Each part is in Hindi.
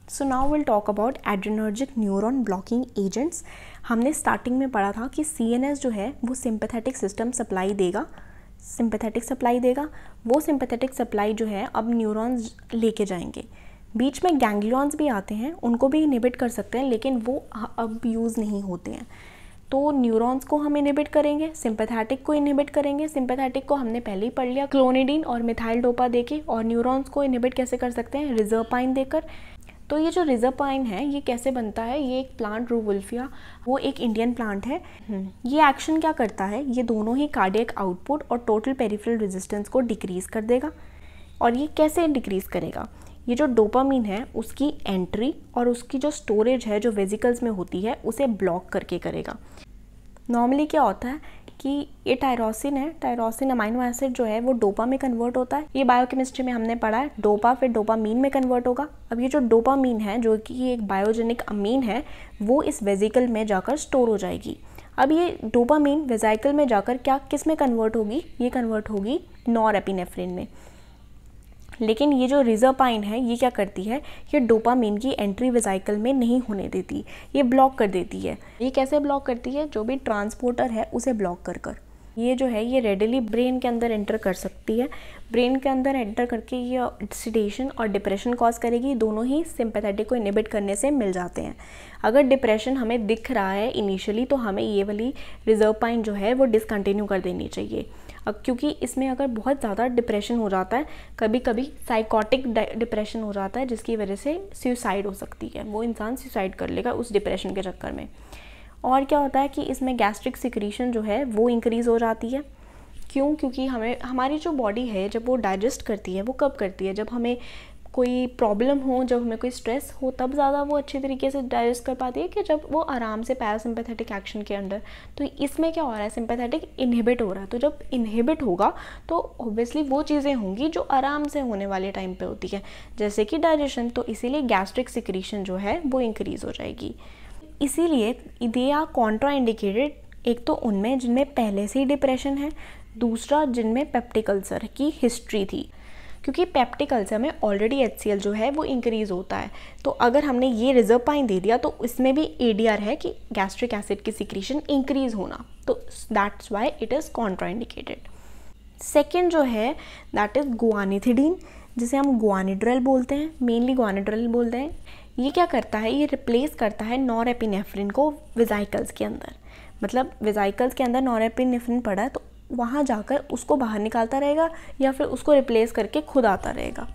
So now will talk about adrenergic neuron blocking agents. हमने स्टार्टिंग में पढ़ा था कि CNS जो है वो सिंपैथेटिक सिस्टम सप्लाई देगा, वो सिंपैथेटिक सप्लाई जो है अब न्यूरॉन्स लेके जाएंगे। बीच में गैंग्लियॉन्स भी आते हैं, उनको भी इनहिबिट कर सकते हैं, लेकिन वो अब यूज़ नहीं होते हैं। तो न्यूरॉन्स को हम इनहिबिट करेंगे, सिंपैथेटिक को इनहिबिट करेंगे। सिंपैथेटिक को हमने पहले ही पढ़ लिया क्लोनिडीन और मिथाइल डोपा देके, और न्यूरॉन्स को इनहिबिट कैसे कर सकते हैं, रिजर्पाइन देकर। तो ये जो रिजर्पाइन है ये कैसे बनता है, ये एक प्लांट रूवुल्फिया, वो एक इंडियन प्लांट है। ये एक्शन क्या करता है, ये दोनों ही कार्डियक आउटपुट और टोटल पेरिफेरल रेजिस्टेंस को डिक्रीज़ कर देगा। और ये कैसे डिक्रीज़ करेगा, ये जो डोपामीन है उसकी एंट्री और उसकी जो स्टोरेज है जो वेजिकल्स में होती है उसे ब्लॉक करके करेगा। नॉर्मली क्या होता है कि ये टायरोसिन है, टायरोसिन अमाइनो एसिड जो है वो डोपा में कन्वर्ट होता है। ये बायोकेमिस्ट्री में हमने पढ़ा है, डोपा फिर डोपामीन में कन्वर्ट होगा। अब ये जो डोपामीन है जो कि एक बायोजेनिक अमीन है, वो इस वेजिकल में जाकर स्टोर हो जाएगी। अब ये डोपामीन वेजिकल में जाकर क्या किस में कन्वर्ट होगी, ये कन्वर्ट होगी नॉरएपिनेफ्रिन में। लेकिन ये जो रिजर्पाइन है ये क्या करती है, ये डोपामीन की एंट्री वेजिकल में नहीं होने देती, ये ब्लॉक कर देती है। ये कैसे ब्लॉक करती है, जो भी ट्रांसपोर्टर है उसे ब्लॉक कर कर। ये जो है ये रेडिली ब्रेन के अंदर एंटर कर सकती है। ब्रेन के अंदर एंटर करके ये सिडेशन और डिप्रेशन कॉज करेगी। दोनों ही सिंपैथेटिक को इनहिबिट करने से मिल जाते हैं। अगर डिप्रेशन हमें दिख रहा है इनिशियली तो हमें ये वाली रिजर्पाइन जो है वो डिसकंटिन्यू कर देनी चाहिए। अब क्योंकि इसमें अगर बहुत ज़्यादा डिप्रेशन हो जाता है, कभी कभी साइकोटिक डिप्रेशन हो जाता है जिसकी वजह से सुसाइड हो सकती है, वो इंसान सुसाइड कर लेगा उस डिप्रेशन के चक्कर में। और क्या होता है कि इसमें गैस्ट्रिक सिक्रीशन जो है वो इंक्रीज़ हो जाती है। क्यों, क्योंकि हमारी जो बॉडी है जब वो डाइजेस्ट करती है वो कब करती है, जब हमें कोई प्रॉब्लम हो, जब हमें कोई स्ट्रेस हो, तब ज़्यादा वो अच्छे तरीके से डाइजेस्ट कर पाती है कि जब वो आराम से पैरासिम्पैथेटिक एक्शन के अंडर। तो इसमें क्या हो रहा है, सिंपैथेटिक इनहिबिट हो रहा है। तो जब इनहिबिट होगा तो ऑब्वियसली वो चीज़ें होंगी जो आराम से होने वाले टाइम पे होती है, जैसे कि डाइजेशन। तो इसीलिए गैस्ट्रिक सिक्रीशन जो है वो इंक्रीज़ हो जाएगी। इसीलिए दे आर कॉन्ट्रा इंडिकेटेड, एक तो उनमें जिनमें पहले से ही डिप्रेशन है, दूसरा जिनमें पेप्टिक अल्सर की हिस्ट्री थी, क्योंकि पेप्टिक अल्सर में ऑलरेडी HCl जो है वो इंक्रीज़ होता है। तो अगर हमने ये रिजर्पाइन दे दिया तो इसमें भी ADR है कि गैस्ट्रिक एसिड की सिक्रीशन इंक्रीज़ होना, तो that's why it is Contra indicated. Second जो है दैट इज़ गुआनिथिडीन, जिसे हम गुआनिड्रल बोलते हैं, मेनली गुआनिड्रल बोलते हैं। ये क्या करता है, ये रिप्लेस करता है नॉरएपिनेफ्रिन को वेजिकल्स के अंदर। मतलब वेजिकल्स के अंदर नॉरएपिनेफ्रिन पड़ा है तो वहाँ जाकर उसको बाहर निकालता रहेगा या फिर उसको रिप्लेस करके खुद आता रहेगा।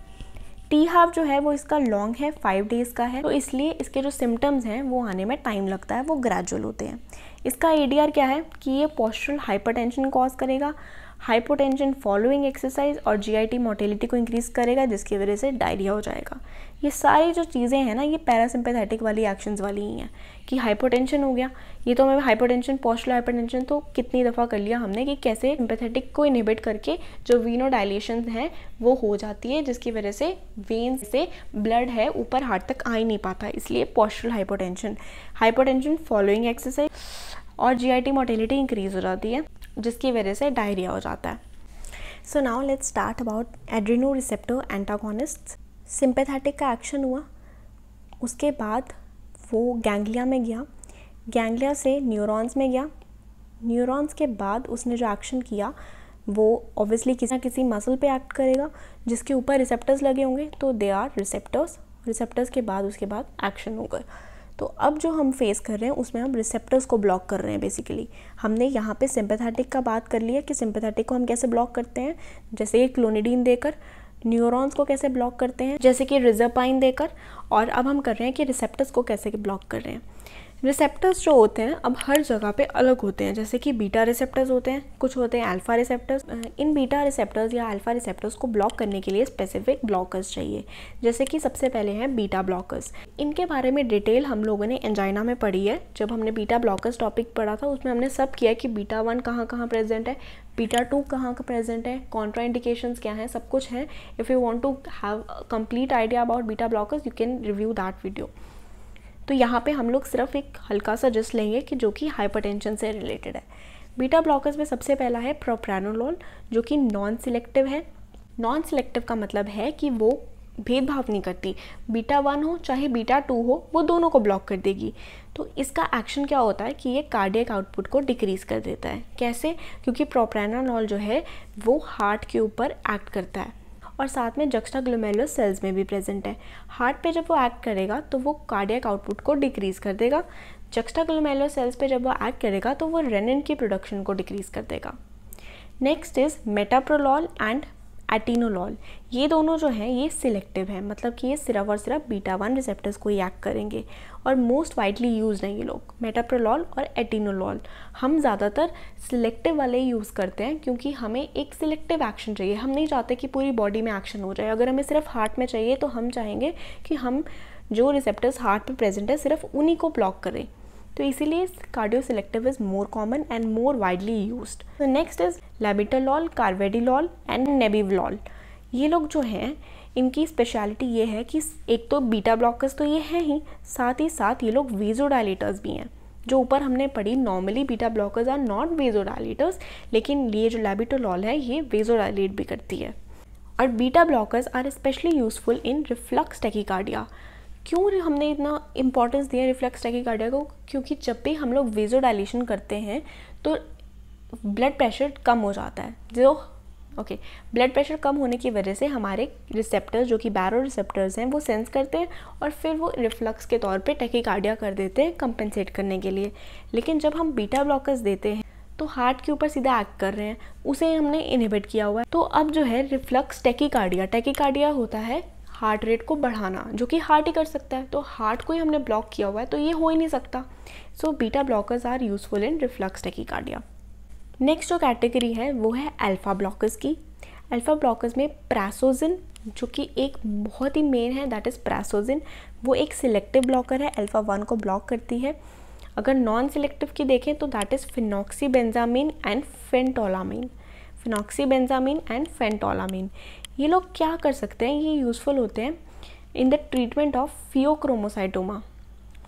T-हाफ जो है वो इसका लॉन्ग है, 5 डेज़ का है, तो इसलिए इसके जो सिम्टम्स हैं वो आने में टाइम लगता है, वो ग्रेजुअल होते हैं। इसका ADR क्या है कि ये पोस्चरल हाइपरटेंशन कॉज करेगा, हाइपोटेंशन फॉलोइंग एक्सरसाइज, और GIT मोटिलिटी को इंक्रीज़ करेगा जिसकी वजह से डायरिया हो जाएगा। ये सारी जो चीज़ें हैं ना ये पैरासिम्पैथेटिक वाली एक्शंस वाली ही हैं। कि हाइपोटेंशन हो गया, ये तो हमें हाइपोटेंशन, पोस्चरल हाइपरटेंशन तो कितनी दफ़ा कर लिया हमने कि कैसे सिंपैथेटिक को इनहिबिट करके जो वीनोडाइलेशन है वो हो जाती है, जिसकी वजह से वेन्स से ब्लड है ऊपर हार्ट तक आ ही नहीं पाता, इसलिए postural hypotension, hypotension following exercise और GIT मोटिलिटी इंक्रीज़ हो जाती है जिसकी वजह से डायरिया हो जाता है। So now let's start about Adreno receptor antagonists. Sympathetic का एक्शन हुआ, उसके बाद वो गैंग्लिया में गया, गैंग्लिया से न्यूरॉन्स में गया, न्यूरॉन्स के बाद उसने जो एक्शन किया वो ऑब्वियसली किसी ना किसी मसल पे एक्ट करेगा जिसके ऊपर रिसेप्टर्स लगे होंगे, तो दे आर रिसेप्टर्स के बाद उसके बाद एक्शन होगा। तो अब जो हम फेस कर रहे हैं उसमें हम रिसेप्टर्स को ब्लॉक कर रहे हैं। बेसिकली हमने यहाँ पे सिंपैथेटिक का बात कर लिया कि सिंपैथेटिक को हम कैसे ब्लॉक करते हैं, जैसे कि क्लोनिडीन देकर। न्यूरॉन्स को कैसे ब्लॉक करते हैं, जैसे कि रिजर्पाइन देकर। और अब हम कर रहे हैं कि रिसेप्टर्स को कैसे ब्लॉक कर रहे हैं। रिसेप्टर्स जो होते हैं अब हर जगह पे अलग होते हैं, जैसे कि बीटा रिसेप्टर्स होते हैं, कुछ होते हैं अल्फा रिसेप्टर्स। इन बीटा रिसेप्टर्स या अल्फा रिसेप्टर्स को ब्लॉक करने के लिए स्पेसिफिक ब्लॉकर्स चाहिए, जैसे कि सबसे पहले हैं बीटा ब्लॉकर्स। इनके बारे में डिटेल हम लोगों ने एंजाइना में पढ़ी है। जब हमने बीटा ब्लॉकर्स टॉपिक पढ़ा था उसमें हमने सब किया कि बीटा 1 कहाँ कहाँ प्रेजेंट है, बीटा 2 कहाँ का प्रेजेंट है, कॉन्ट्रा इंडिकेशंस क्या हैं, सब कुछ है। If you want to have complete idea about beta blockers you can review that video. तो यहाँ पे हम लोग सिर्फ एक हल्का सा जस्ट लेंगे कि जो कि हाइपरटेंशन से रिलेटेड है। बीटा ब्लॉकर्स में सबसे पहला है प्रोप्रानोलोल, जो कि नॉन सिलेक्टिव है। नॉन सिलेक्टिव का मतलब है कि वो भेदभाव नहीं करती, बीटा 1 हो चाहे बीटा 2 हो, वो दोनों को ब्लॉक कर देगी। तो इसका एक्शन क्या होता है कि ये कार्डियक आउटपुट को डिक्रीज़ कर देता है। कैसे? क्योंकि प्रोप्रानोलॉल जो है वो हार्ट के ऊपर एक्ट करता है और साथ में जक्स्टाग्लोमेरुलर सेल्स में भी प्रेजेंट है। हार्ट पे जब वो एक्ट करेगा तो वो कार्डियक आउटपुट को डिक्रीज़ कर देगा। जक्स्टाग्लोमेरुलर सेल्स पे जब वो एक्ट करेगा तो वो रेनिन की प्रोडक्शन को डिक्रीज़ कर देगा। Next is metoprolol and atenolol. ये दोनों जो हैं ये सिलेक्टिव हैं, मतलब कि ये सिर्फ और सिर्फ बीटा 1 रिसेप्टर्स को ही एक्ट करेंगे और मोस्ट वाइडली यूज हैं ये लोग, मेटाप्रोलॉल और एटिनोलॉल। हम ज़्यादातर सिलेक्टिव वाले ही यूज़ करते हैं क्योंकि हमें एक सिलेक्टिव एक्शन चाहिए। हम नहीं चाहते कि पूरी बॉडी में एक्शन हो जाए। अगर हमें सिर्फ हार्ट में चाहिए तो हम चाहेंगे कि हम जो रिसेप्टर्स हार्ट पे प्रेजेंट है सिर्फ उन्हीं को ब्लॉक करें। तो इसीलिए cardio selective is more common and more widely used. तो नेक्स्ट इज लेबिटालॉल, कार्वेडिलॉल एंड नेबिवलॉल। ये लोग जो हैं इनकी स्पेशलिटी ये है कि एक तो बीटा ब्लॉकर्स तो ये हैं ही, साथ ही साथ ये लोग वेजोडाइलेटर्स भी हैं। जो ऊपर हमने पढ़ी, normally beta blockers are not vasodilators, लेकिन ये जो लेबिटालॉल है ये वेजोडाइलेट भी करती है। और beta blockers are specially useful in reflex tachycardia. क्यों हमने इतना इंपॉर्टेंस दिया रिफ्लक्स टैकीकार्डिया को? क्योंकि जब भी हम लोग वेजोडाइलेशन करते हैं तो ब्लड प्रेशर कम हो जाता है। ब्लड प्रेशर कम होने की वजह से हमारे रिसेप्टर्स जो कि बैरो रिसेप्टर्स हैं वो सेंस करते हैं और फिर वो रिफ्लक्स के तौर पे टैकीकार्डिया कर देते हैं कंपेंसेट करने के लिए। लेकिन जब हम बीटा ब्लॉकर्स देते हैं तो हार्ट के ऊपर सीधा एक्ट कर रहे हैं, उसे हमने इनहिबिट किया हुआ है। तो अब जो है रिफ्लक्स टैकीकार्डिया होता है हार्ट रेट को बढ़ाना, जो कि हार्ट ही कर सकता है। तो हार्ट को ही हमने ब्लॉक किया हुआ है तो ये हो ही नहीं सकता। So beta blockers are useful in reflex tachycardia. Next जो कैटेगरी है वो है अल्फा ब्लॉकर्स की। अल्फा ब्लॉकर्स में प्रासोजिन जो कि एक बहुत ही मेन है, दैट इज़ प्रासोजिन। वो एक सिलेक्टिव ब्लॉकर है, अल्फा 1 को ब्लॉक करती है। अगर नॉन सिलेक्टिव की देखें तो दैट इज़ फिनॉक्सीबेंजामीन एंड फेंटोलामीन। ये लोग क्या कर सकते हैं, ये यूज़फुल होते हैं in the treatment of pheochromocytoma.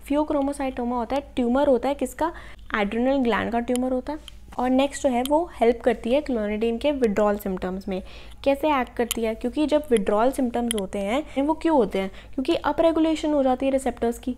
Pheochromocytoma होता है, ट्यूमर होता है किसका, एड्रिनल ग्लैंड का ट्यूमर होता है। और नेक्स्ट जो है वो हेल्प करती है क्लोनिडीन के विड्रॉल सिम्टम्स में। कैसे एक्ट करती है? क्योंकि जब विड्रॉल सिम्टम्स होते हैं वो क्यों होते हैं? क्योंकि अपरेगुलेशन हो जाती है रिसेप्टर्स की।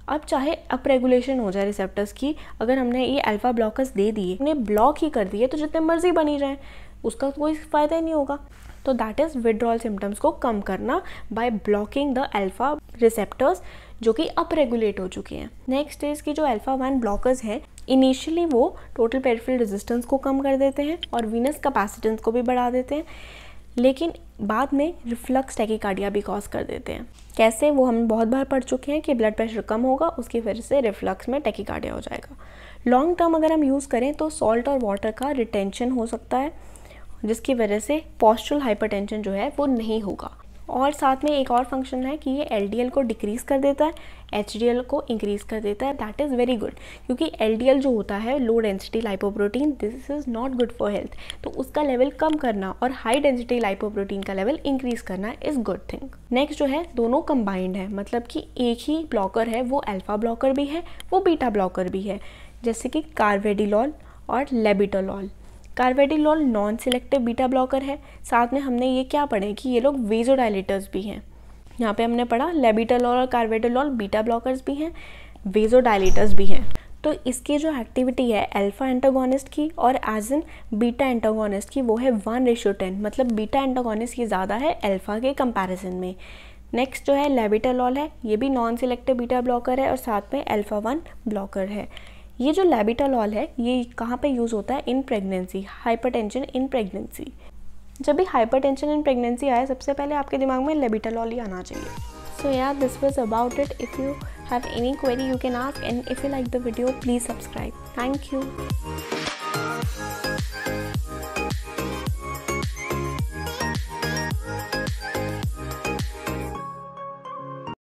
अब चाहे अपरेगुलेशन हो जाए रिसेप्टर्स की, अगर हमने ये अल्फा ब्लॉकर्स दे दिए, उन्हें ब्लॉक ही कर दिए, तो जितने मर्जी बनी जाए उसका कोई फ़ायदा ही नहीं होगा। तो दैट इज़ विड्रॉल सिम्टम्स को कम करना by blocking the alpha receptors जो कि अपरेगुलेट हो चुके हैं। नेक्स्ट स्टेज की जो अल्फा 1 ब्लॉकर्स हैं, इनिशियली वो टोटल पेरिफेरल रेजिस्टेंस को कम कर देते हैं और वीनस कैपेसिटेंस को भी बढ़ा देते हैं, लेकिन बाद में रिफ्लक्स टैकीकार्डिया भी कॉज कर देते हैं। कैसे? वो हम बहुत बार पढ़ चुके हैं कि ब्लड प्रेशर कम होगा, उसकी वजह से रिफ्लक्स में टैकीकार्डिया हो जाएगा। लॉन्ग टर्म अगर हम यूज़ करें तो सॉल्ट और वाटर का रिटेंशन हो सकता है, जिसकी वजह से पोस्चरल हाइपरटेंशन जो है वो नहीं होगा। और साथ में एक और फंक्शन है कि ये LDL को डिक्रीज़ कर देता है, HDL को इंक्रीज़ कर देता है। दैट इज़ वेरी गुड, क्योंकि LDL जो होता है low density lipoprotein, this is not good for health. तो उसका लेवल कम करना और हाई डेंसिटी लाइपोप्रोटीन का लेवल इंक्रीज़ करना इज़ गुड थिंग। नेक्स्ट जो है दोनों कंबाइंड है, मतलब कि एक ही ब्लॉकर है, वो अल्फा ब्लॉकर भी है, वो बीटा ब्लॉकर भी है, जैसे कि कार्वेडिलॉल और लेबिटालॉल। कार्वेडिलॉल नॉन सिलेक्टिव बीटा ब्लॉकर है। साथ में हमने ये क्या पढ़े कि ये लोग वेजोडाइलेटर्स भी हैं। यहाँ पे हमने पढ़ा लेबिटालॉल और कार्वेडिलॉल बीटा ब्लॉकर्स भी हैं, वेजोडाइलेटर्स भी हैं। तो इसकी जो एक्टिविटी है अल्फा एंटागोनिस्ट की और एज एन बीटा एंटागोनिस्ट की वो है 1:10, मतलब बीटा एंटागोनिस्ट की ज़्यादा है अल्फा के कंपैरिजन में। नेक्स्ट जो है लेबिटालॉल है, ये भी नॉन सिलेक्टिव बीटा ब्लॉकर है और साथ में अल्फा 1 ब्लॉकर है। ये जो लेबिटालॉल है ये कहाँ पे यूज़ होता है? In pregnancy, hypertension in pregnancy. जब भी हाइपरटेंशन इन प्रेगनेंसी आए सबसे पहले आपके दिमाग में लेबिटालॉल ही आना चाहिए। सो या this was about it. If you have any query you can ask, and if you like the video please subscribe. Thank you.